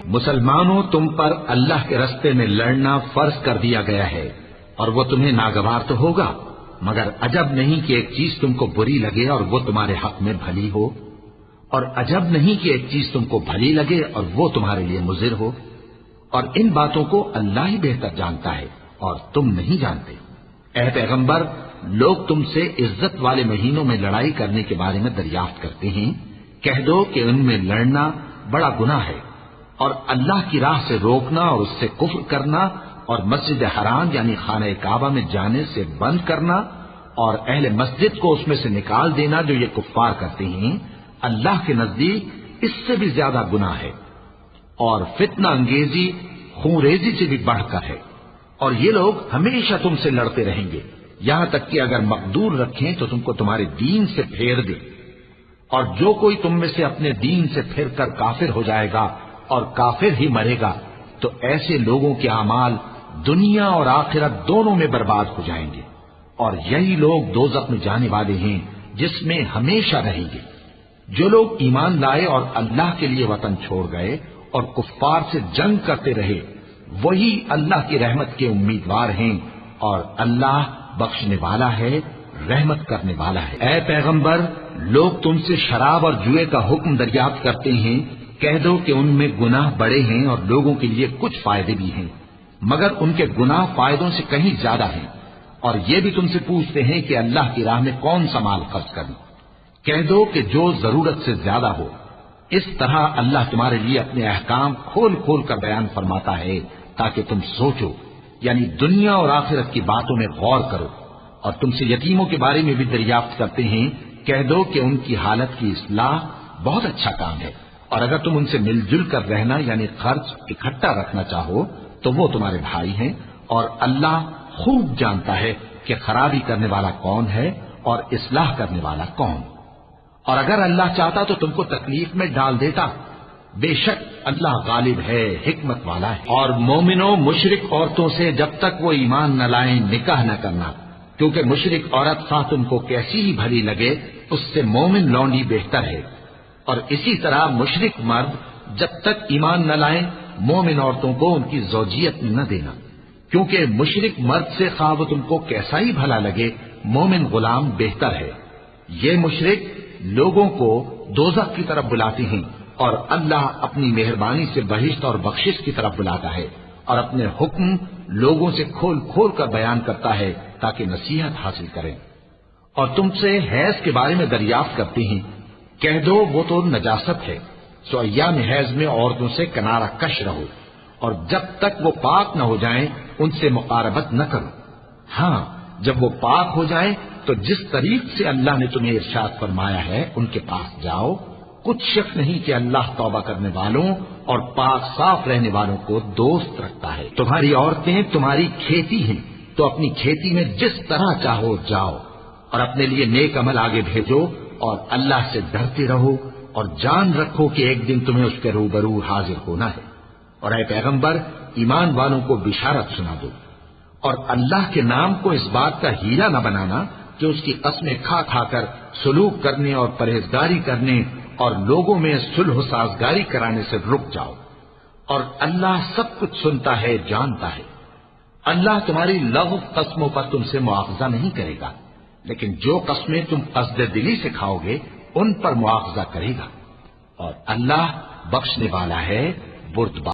مسلمانوں، تم پر اللہ کے رستے میں لڑنا فرض کر دیا گیا ہے، اور وہ تمہیں ناگوار تو ہوگا، مگر عجب نہیں کہ ایک چیز تم کو بری لگے اور وہ تمہارے حق میں بھلی ہو، اور عجب نہیں کہ ایک چیز تم کو بھلی لگے اور وہ تمہارے لیے مضر ہو، اور ان باتوں کو اللہ ہی بہتر جانتا ہے اور تم نہیں جانتے۔ اے پیغمبر، لوگ تم سے عزت والے مہینوں میں لڑائی کرنے کے بارے میں دریافت کرتے ہیں، کہہ دو کہ ان میں لڑنا بڑا گناہ ہے، اور اللہ کی راہ سے روکنا اور اس سے کفر کرنا اور مسجد حرام یعنی خانہ کعبہ میں جانے سے بند کرنا اور اہل مسجد کو اس میں سے نکال دینا جو یہ کفار کرتے ہیں، اللہ کے نزدیک اس سے بھی زیادہ گناہ ہے، اور فتنہ انگیزی خونریزی سے بھی بڑھ کر ہے، اور یہ لوگ ہمیشہ تم سے لڑتے رہیں گے، یہاں تک کہ اگر مقدور رکھیں تو تم کو تمہارے دین سے پھیر دے، اور جو کوئی تم میں سے اپنے دین سے پھر کر کافر ہو جائے گا اور کافر ہی مرے گا تو ایسے لوگوں کے اعمال دنیا اور آخرت دونوں میں برباد ہو جائیں گے، اور یہی لوگ دوزخ میں جانے والے ہیں جس میں ہمیشہ رہیں گے۔ جو لوگ ایمان لائے اور اللہ کے لیے وطن چھوڑ گئے اور کفار سے جنگ کرتے رہے، وہی اللہ کی رحمت کے امیدوار ہیں، اور اللہ بخشنے والا ہے، رحمت کرنے والا ہے۔ اے پیغمبر، لوگ تم سے شراب اور جوئے کا حکم دریافت کرتے ہیں، کہہ دو کہ ان میں گناہ بڑے ہیں اور لوگوں کے لیے کچھ فائدے بھی ہیں، مگر ان کے گناہ فائدوں سے کہیں زیادہ ہیں، اور یہ بھی تم سے پوچھتے ہیں کہ اللہ کی راہ میں کون سا مال خرچ کریں، کہہ دو کہ جو ضرورت سے زیادہ ہو۔ اس طرح اللہ تمہارے لیے اپنے احکام کھول کھول کر بیان فرماتا ہے تاکہ تم سوچو، یعنی دنیا اور آخرت کی باتوں میں غور کرو۔ اور تم سے یتیموں کے بارے میں بھی دریافت کرتے ہیں، کہہ دو کہ ان کی حالت کی اصلاح بہت اچھا کام ہے، اور اگر تم ان سے مل جل کر رہنا یعنی خرچ اکٹھا رکھنا چاہو تو وہ تمہارے بھائی ہیں، اور اللہ خوب جانتا ہے کہ خرابی کرنے والا کون ہے اور اصلاح کرنے والا کون۔ اور اگر اللہ چاہتا تو تم کو تکلیف میں ڈال دیتا، بے شک اللہ غالب ہے، حکمت والا ہے۔ اور مومنوں، مشرک عورتوں سے جب تک وہ ایمان نہ لائیں نکاح نہ کرنا، کیونکہ مشرک عورت خواہ تم کو کیسی ہی بھلی لگے اس سے مومن لونڈی بہتر ہے، اور اسی طرح مشرک مرد جب تک ایمان نہ لائیں مومن عورتوں کو ان کی زوجیت میں نہ دینا، کیونکہ مشرک مرد سے خواہ وہ تم کو کیسا ہی بھلا لگے مومن غلام بہتر ہے۔ یہ مشرک لوگوں کو دوزخ کی طرف بلاتے ہیں، اور اللہ اپنی مہربانی سے بہشت اور بخشش کی طرف بلاتا ہے، اور اپنے حکم لوگوں سے کھول کھول کر بیان کرتا ہے تاکہ نصیحت حاصل کریں۔ اور تم سے حیض کے بارے میں دریافت کرتے ہیں، کہہ دو وہ تو نجاست ہے، سو ایام حیض میں عورتوں سے کنارہ کش رہو، اور جب تک وہ پاک نہ ہو جائیں ان سے مقاربت نہ کرو۔ ہاں، جب وہ پاک ہو جائیں تو جس طریق سے اللہ نے تمہیں ارشاد فرمایا ہے ان کے پاس جاؤ، کچھ شک نہیں کہ اللہ توبہ کرنے والوں اور پاک صاف رہنے والوں کو دوست رکھتا ہے۔ تمہاری عورتیں تمہاری کھیتی ہیں، تو اپنی کھیتی میں جس طرح چاہو جاؤ، اور اپنے لیے نیک عمل آگے بھیجو، اور اللہ سے ڈرتے رہو، اور جان رکھو کہ ایک دن تمہیں اس کے روبرو حاضر ہونا ہے۔ اور اے پیغمبر، ایمان والوں کو بشارت سنا دو، اور اللہ کے نام کو اس بات کا ہیرا نہ بنانا کہ اس کی قسمیں کھا کھا کر سلوک کرنے اور پرہیزگاری کرنے اور لوگوں میں صلح و سازگاری کرانے سے رک جاؤ، اور اللہ سب کچھ سنتا ہے، جانتا ہے۔ اللہ تمہاری لغو قسموں پر تم سے مواخذہ نہیں کرے گا، لیکن جو قسمیں تم قصد دلی سے کھاؤ گے ان پر مواخذہ کرے گا، اور اللہ بخشنے والا ہے، بردبار۔